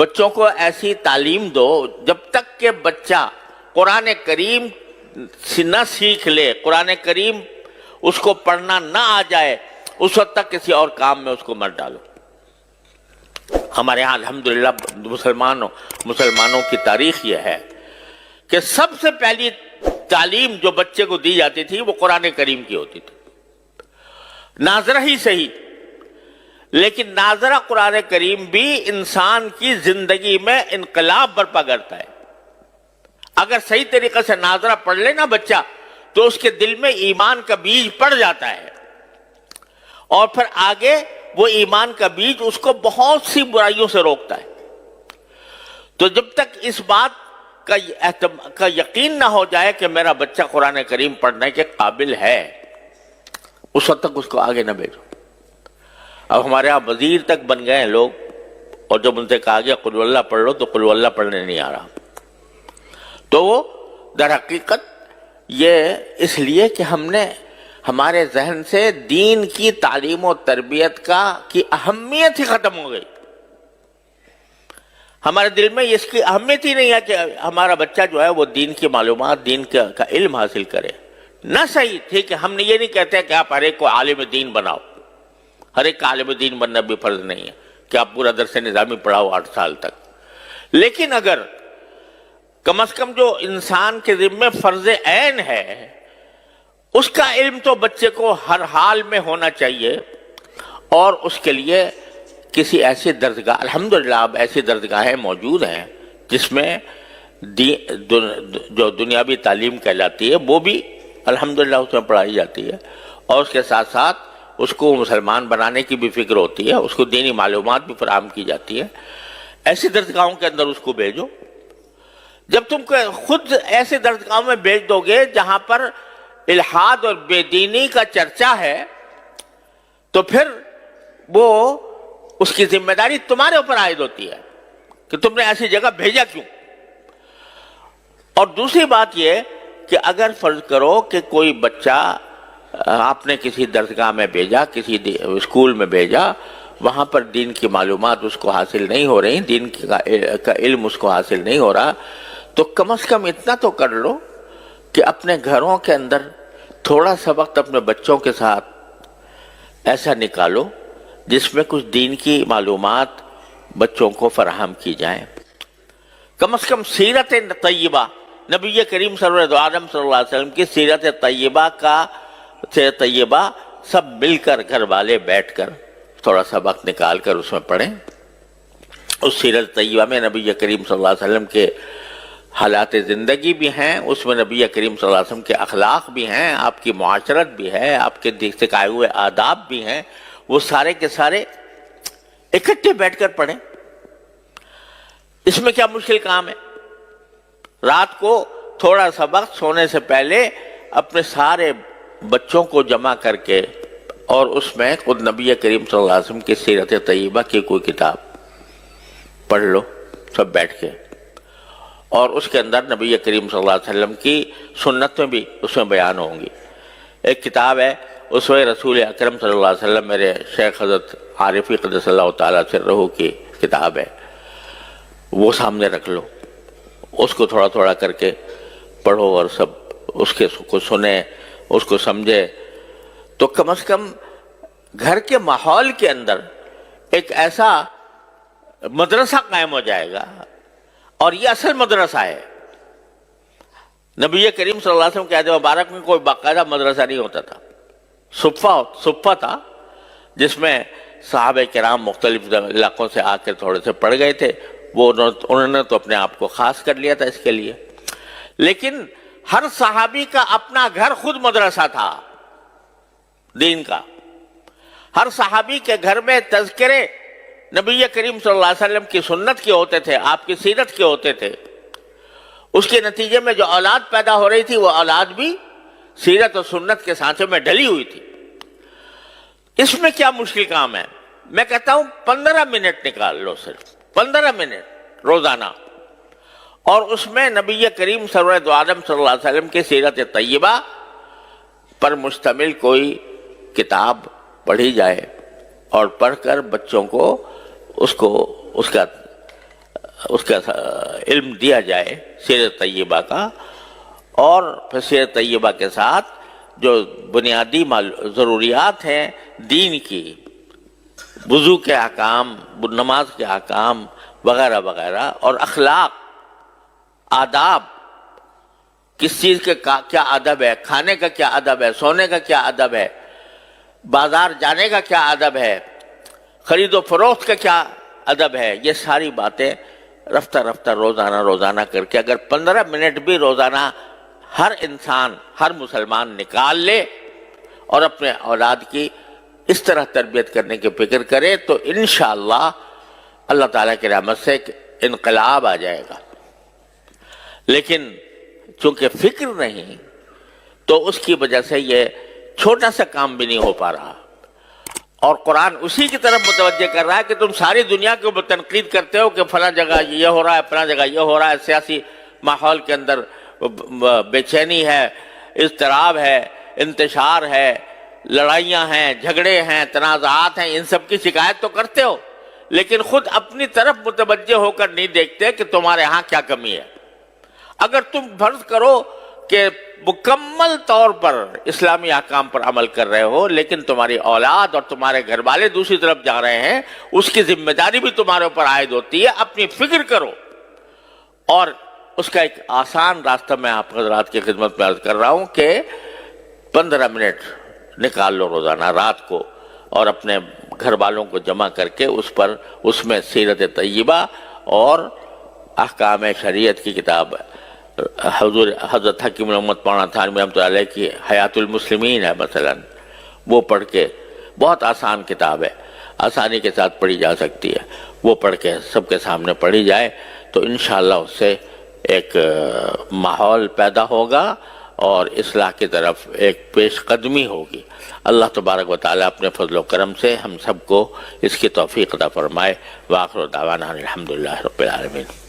بچوں کو ایسی تعلیم دو جب تک کہ بچہ قرآن کریم نہ سیکھ لے، قرآن کریم اس کو پڑھنا نہ آ جائے، اس وقت تک کسی اور کام میں اس کو مت ڈالو۔ ہمارے یہاں الحمدللہ مسلمانوں کی تاریخ یہ ہے کہ سب سے پہلی تعلیم جو بچے کو دی جاتی تھی وہ قرآن کریم کی ہوتی تھی، ناظرہ ہی صحیح، لیکن ناظرہ قرآن کریم بھی انسان کی زندگی میں انقلاب برپا کرتا ہے۔ اگر صحیح طریقے سے ناظرہ پڑھ لے نا بچہ تو اس کے دل میں ایمان کا بیج پڑ جاتا ہے، اور پھر آگے وہ ایمان کا بیج اس کو بہت سی برائیوں سے روکتا ہے۔ تو جب تک اس بات کا یقین نہ ہو جائے کہ میرا بچہ قرآن کریم پڑھنے کے قابل ہے، اس وقت تک اس کو آگے نہ بھیجو۔ اب ہمارے یہاں وزیر تک بن گئے ہیں لوگ، اور جب ان سے کہا گیا قل اللہ پڑھ لو تو قل اللہ پڑھنے نہیں آ رہا۔ تو وہ در حقیقت یہ اس لیے کہ ہم نے ہمارے ذہن سے دین کی تعلیم و تربیت کی اہمیت ہی ختم ہو گئی۔ ہمارے دل میں اس کی اہمیت ہی نہیں ہے کہ ہمارا بچہ جو ہے وہ دین کی معلومات، دین کا علم حاصل کرے۔ نہ صحیح، ٹھیک ہے، ہم نے یہ نہیں کہتے کہ آپ ہر ایک کو عالم دین بناؤ، ہر ایک کا عالم دین بننا بھی فرض نہیں ہے کہ آپ پورا درس نظامی پڑھاؤ 8 سال تک، لیکن اگر کم از کم جو انسان کے ذمہ فرض عین ہے اس کا علم تو بچے کو ہر حال میں ہونا چاہیے، اور اس کے لیے کسی ایسی درسگاہ، الحمدللہ اب ایسی درسگاہیں موجود ہیں جس میں جو دنیاوی تعلیم کہلاتی ہے وہ بھی الحمدللہ اس میں پڑھائی جاتی ہے، اور اس کے ساتھ ساتھ اس کو مسلمان بنانے کی بھی فکر ہوتی ہے، اس کو دینی معلومات بھی فراہم کی جاتی ہے۔ ایسی درسگاہوں کے اندر اس کو بھیجو۔ جب تم خود ایسے درسگاہوں میں بھیج دو گے جہاں پر الحاد اور بے دینی کا چرچا ہے تو پھر وہ اس کی ذمہ داری تمہارے اوپر عائد ہوتی ہے کہ تم نے ایسی جگہ بھیجا کیوں۔ اور دوسری بات یہ کہ اگر فرض کرو کہ کوئی بچہ آپ نے کسی درسگاہ میں بھیجا، کسی اسکول میں بھیجا، وہاں پر دین کی معلومات اس کو حاصل نہیں ہو رہی، دین کا علم اس کو حاصل نہیں ہو رہا، تو کم از کم اتنا تو کر لو کہ اپنے گھروں کے اندر تھوڑا سا وقت اپنے بچوں کے ساتھ ایسا نکالو جس میں کچھ دین کی معلومات بچوں کو فراہم کی جائیں۔ کم از کم سیرت طیبہ، نبی کریم صلی اللہ علیہ وسلم کی سیرت طیبہ سب مل کر گھر والے بیٹھ کر تھوڑا سا وقت نکال کر اس میں پڑھیں۔ اس سیرت طیبہ میں نبی کریم صلی اللہ علیہ وسلم کے حالات زندگی بھی ہیں، اس میں نبی کریم صلی اللہ علیہ وسلم کے اخلاق بھی ہیں، آپ کی معاشرت بھی ہے، آپ کے سکھائے ہوئے آداب بھی ہیں، وہ سارے کے سارے اکٹھے بیٹھ کر پڑھیں۔ اس میں کیا مشکل کام ہے؟ رات کو تھوڑا سا وقت سونے سے پہلے اپنے سارے بچوں کو جمع کر کے اور اس میں خود نبی کریم صلی اللہ علیہ وسلم کی سیرت طیبہ کی کوئی کتاب پڑھ لو سب بیٹھ کے، اور اس کے اندر نبی کریم صلی اللہ علیہ وسلم کی سنتیں بھی اس میں بیان ہوں گی۔ ایک کتاب ہے اسوہ رسول اکرم صلی اللہ علیہ وسلم، میرے شیخ حضرت عارفی قدس اللہ تعالیٰ سرہ کی کتاب ہے، وہ سامنے رکھ لو، اس کو تھوڑا تھوڑا کر کے پڑھو اور سب اس کو سنیں، اس کو سمجھے، تو کم از کم گھر کے ماحول کے اندر ایک ایسا مدرسہ قائم ہو جائے گا، اور یہ اصل مدرسہ ہے۔ نبی کریم صلی اللہ علیہ وسلم کے عہد مبارک میں کوئی باقاعدہ مدرسہ نہیں ہوتا تھا، صفہ تھا جس میں صحابہ کرام مختلف علاقوں سے آ کے تھوڑے سے پڑھ گئے تھے، وہ انہوں نے تو اپنے آپ کو خاص کر لیا تھا اس کے لیے، لیکن ہر صحابی کا اپنا گھر خود مدرسہ تھا دین کا۔ ہر صحابی کے گھر میں تذکرے نبی کریم صلی اللہ علیہ وسلم کی سنت کے ہوتے تھے، آپ کی سیرت کے ہوتے تھے، اس کے نتیجے میں جو اولاد پیدا ہو رہی تھی وہ اولاد بھی سیرت اور سنت کے سانچے میں ڈلی ہوئی تھی۔ اس میں کیا مشکل کام ہے؟ میں کہتا ہوں 15 منٹ نکال لو، صرف 15 منٹ روزانہ، اور اس میں نبی کریم سرور عالم صلی اللہ علیہ وسلم کی سیرت طیبہ پر مشتمل کوئی کتاب پڑھی جائے، اور پڑھ کر بچوں کو اس کا اس کا علم دیا جائے سیرت طیبہ کا، اور پھر سیرت طیبہ کے ساتھ جو بنیادی ضروریات ہیں دین کی، وضو کے احکام، نماز کے احکام وغیرہ وغیرہ، اور اخلاق، آداب، کس چیز کے کیا ادب ہے، کھانے کا کیا ادب ہے، سونے کا کیا ادب ہے، بازار جانے کا کیا ادب ہے، خرید و فروخت کا کیا ادب ہے، یہ ساری باتیں رفتہ رفتہ روزانہ کر کے اگر 15 منٹ بھی روزانہ ہر انسان، ہر مسلمان نکال لے اور اپنے اولاد کی اس طرح تربیت کرنے کی فکر کرے تو انشاءاللہ اللہ تعالیٰ کی رحمت سے ایک انقلاب آ جائے گا۔ لیکن چونکہ فکر نہیں تو اس کی وجہ سے یہ چھوٹا سا کام بھی نہیں ہو پا رہا، اور قرآن اسی کی طرف متوجہ کر رہا ہے کہ تم ساری دنیا کے اوپر تنقید کرتے ہو کہ فلاں جگہ یہ ہو رہا ہے، فلاں جگہ یہ ہو رہا ہے، سیاسی ماحول کے اندر بے چینی ہے، اضطراب ہے، انتشار ہے، لڑائیاں ہیں، جھگڑے ہیں، تنازعات ہیں، ان سب کی شکایت تو کرتے ہو، لیکن خود اپنی طرف متوجہ ہو کر نہیں دیکھتے کہ تمہارے ہاں کیا کمی ہے۔ اگر تم فرض کرو کہ مکمل طور پر اسلامی احکام پر عمل کر رہے ہو، لیکن تمہاری اولاد اور تمہارے گھر والے دوسری طرف جا رہے ہیں، اس کی ذمہ داری بھی تمہارے اوپر عائد ہوتی ہے۔ اپنی فکر کرو، اور اس کا ایک آسان راستہ میں آپ حضرات کی خدمت میں عرض کر رہا ہوں کہ 15 منٹ نکال لو روزانہ رات کو، اور اپنے گھر والوں کو جمع کر کے اس میں سیرت طیبہ اور احکام شریعت کی کتاب حضرت حکیم محمد مولانا تھانوی رحمۃ اللہ علیہ کی حیات المسلمین ہے مثلا، وہ پڑھ کے، بہت آسان کتاب ہے، آسانی کے ساتھ پڑھی جا سکتی ہے، وہ پڑھ کے سب کے سامنے پڑھی جائے تو انشاءاللہ اس سے ایک ماحول پیدا ہوگا اور اصلاح کی طرف ایک پیش قدمی ہوگی۔ اللہ تبارک و تعالیٰ اپنے فضل و کرم سے ہم سب کو اس کی توفیق عطا فرمائے۔ وآخر دعوانا الحمدللہ رب العالمین۔